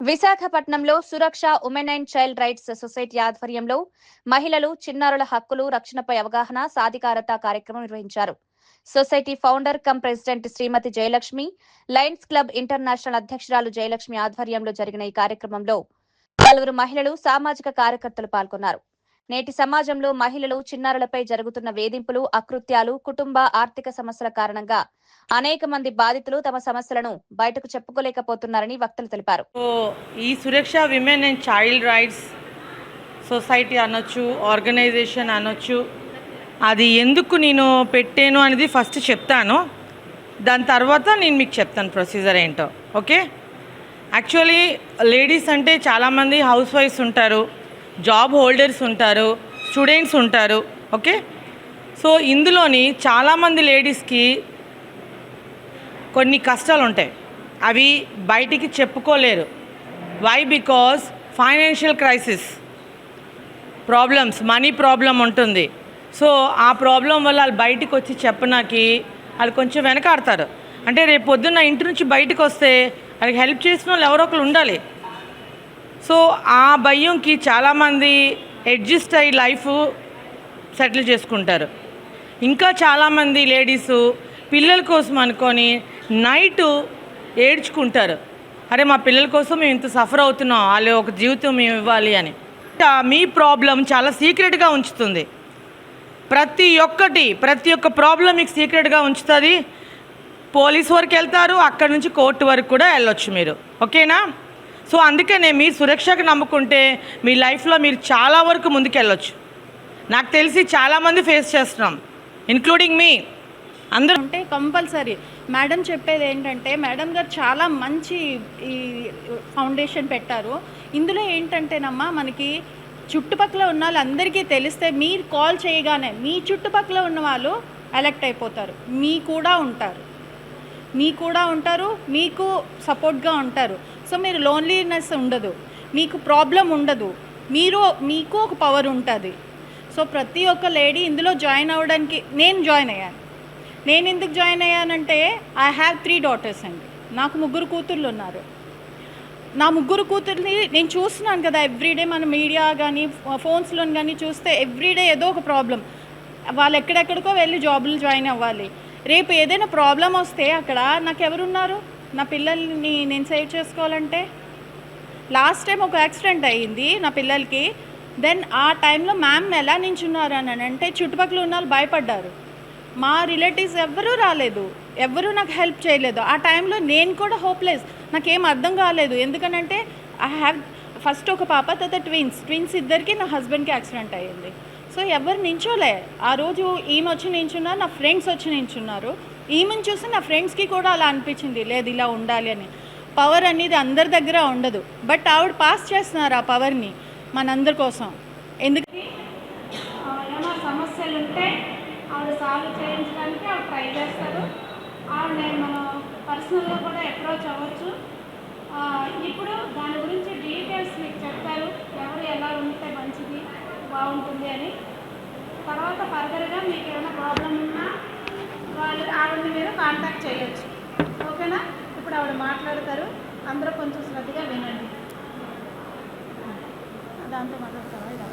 విశాఖపట్నంలో Suraksha women and child rights society ఆధ్వర్యంలో మహిళలు, చిన్నారుల హక్కులు, రక్షణపై అవగాహన, సాధికారత కార్యక్రమం నిర్వహించారు. Society founder cum president Shrimati Jayalakshmi, lions club international అధ్యక్షురాలు జయలక్ష్మి ఆధ్వర్యంలో జరిగిన ఈ కార్యక్రమంలో పలువురు మహిళలు, సామాజిక కార్యకర్తలు పాల్గొన్నారు. నేటి సమాజంలో మహిళలు, చిన్నారులపై జరుగుతున్న వేధింపులు, అకృత్యాలు, కుటుంబ ఆర్థిక సమస్యల కారణంగా అనేక మంది బాధితులు తమ సమస్యలను బయటకు చెప్పుకోలేకపోతున్నారని వక్తలు తెలిపారు. ఈ Suraksha women and child rights society అనొచ్చు, ఆర్గనైజేషన్ అనొచ్చు, అది ఎందుకు నేను పెట్టాను అనేది ఫస్ట్ చెప్తాను. దాని తర్వాత నేను మీకు చెప్తాను ప్రొసీజర్ ఏంటో. ఓకే, యాక్చువల్లీ లేడీస్ అంటే చాలామంది హౌస్ వైఫ్స్ ఉంటారు, జాబ్ హోల్డర్స్ ఉంటారు, స్టూడెంట్స్ ఉంటారు. ఓకే, సో ఇందులోని చాలామంది లేడీస్కి కొన్ని కష్టాలు ఉంటాయి, అవి బయటికి చెప్పుకోలేరు. Why? Because financial crisis problems, money problem ఉంటుంది. సో ఆ ప్రాబ్లం వల్ల వాళ్ళు బయటికి వచ్చి చెప్పడానికి వాళ్ళు కొంచెం వెనకాడతారు. అంటే రేపు పొద్దున్న ఇంటి నుంచి బయటకు వస్తే వాళ్ళకి హెల్ప్ చేసిన వాళ్ళు ఎవరో ఒకరు ఉండాలి. సో ఆ భయంకి చాలామంది అడ్జస్ట్ అయ్యి లైఫ్ సెటిల్ చేసుకుంటారు. ఇంకా చాలామంది లేడీసు పిల్లల కోసం అనుకొని నైటు ఏడ్చుకుంటారు, అరే మా పిల్లల కోసం మేము ఇంత సఫర్ అవుతున్నాం, వాళ్ళు ఒక జీవితం మేము ఇవ్వాలి అని. మీ ప్రాబ్లం చాలా సీక్రెట్గా ఉంచుతుంది. ప్రతి ఒక్క ప్రాబ్లం మీకు సీక్రెట్గా ఉంచుతుంది. పోలీస్ వరకు వెళ్తారు, అక్కడి నుంచి కోర్టు వరకు కూడా వెళ్ళొచ్చు మీరు. ఓకేనా? సో అందుకనే మీ సురక్షకు నమ్ముకుంటే మీ లైఫ్లో మీరు చాలా వరకు ముందుకెళ్ళొచ్చు. నాకు తెలిసి చాలామంది ఫేస్ చేస్తున్నాం, ఇంక్లూడింగ్ మీ అందరూ. అంటే కంపల్సరీ మేడం చెప్పేది ఏంటంటే, మేడం గారు చాలా మంచి ఈ ఫౌండేషన్ పెట్టారు. ఇందులో ఏంటంటేనమ్మా, మనకి చుట్టుపక్కల ఉన్న వాళ్ళందరికీ తెలిస్తే మీరు కాల్ చేయగానే మీ చుట్టుపక్కల ఉన్న వాళ్ళు అలర్ట్ అయిపోతారు, మీ కూడా ఉంటారు, మీకు సపోర్ట్గా ఉంటారు. సో మీరు లోన్లీనెస్ ఉండదు, మీకు ప్రాబ్లం ఉండదు, మీకు ఒక పవర్ ఉంటుంది. సో ప్రతి ఒక్క లేడీ ఇందులో జాయిన్ అవ్వడానికి నేను జాయిన్ అయ్యాను. నేను ఎందుకు జాయిన్ అయ్యానంటే, ఐ హ్యావ్ 3 daughters అండి. నాకు 3 కూతుర్లు ఉన్నారు. నా 3 కూతుర్ని నేను చూస్తున్నాను కదా, ఎవ్రీడే మన మీడియా కానీ ఫోన్స్లో కానీ చూస్తే ఎవ్రీడే ఏదో ఒక ప్రాబ్లం. వాళ్ళు ఎక్కడెక్కడికో వెళ్ళి జాబులు జాయిన్ అవ్వాలి. రేపు ఏదైనా ప్రాబ్లం వస్తే అక్కడ నాకు ఎవరున్నారు? నా పిల్లల్ని నేను సేవ్ చేసుకోవాలంటే. లాస్ట్ టైం ఒక యాక్సిడెంట్ అయ్యింది నా పిల్లలకి. దెన్ ఆ టైంలో మ్యామ్ ఎలా నించున్నారు అని అంటే చుట్టుపక్కల ఉన్న వాళ్ళు భయపడ్డారు. మా రిలేటివ్స్ ఎవ్వరూ రాలేదు, ఎవ్వరూ నాకు హెల్ప్ చేయలేదు. ఆ టైంలో నేను కూడా హోప్లెస్, నాకేం అర్థం కాలేదు. ఎందుకనంటే ఐ హ్యావ్ ఫస్ట్ ఒక పాప, తర్వాత ట్విన్స్ ఇద్దరికి నా హస్బెండ్కి యాక్సిడెంట్ అయ్యింది. సో ఎవరు నించోలే. ఆ రోజు ఈమె వచ్చి నించున్నారు, నా ఫ్రెండ్స్ వచ్చి నించున్నారు. ఈమెను చూసి నా ఫ్రెండ్స్కి కూడా అలా అనిపించింది, లేదు ఇలా ఉండాలి అని. పవర్ అనేది అందరి దగ్గర ఉండదు, బట్ ఆవిడ పాస్ చేస్తున్నారు ఆ పవర్ని మనందరి కోసం. ఎందుకంటే ఏమైనా సమస్యలు ఉంటే ఆవిడ సాల్వ్ చేయించడానికి ఆవిడ ట్రై చేస్తారు. ఆవిడ మనం పర్సనల్గా కూడా అప్రోచ్ అవ్వచ్చు. ఇప్పుడు దాని గురించి డీటెయిల్స్ మీకు చెప్తారు, ఎవరు ఎలా ఉంటే మంచిది, బాగుంటుంది అని. తర్వాత ఫర్దర్గా మీకు ఏమైనా ప్రాబ్లం ఉన్నా ఆవిడని మీరు కాంటాక్ట్ చేయొచ్చు. ఓకేనా? ఇప్పుడు ఆవిడ మాట్లాడతారు, అందరూ కొంచెం శ్రద్ధగా వినండి. దాంతో మాట్లాడతావా? ఇది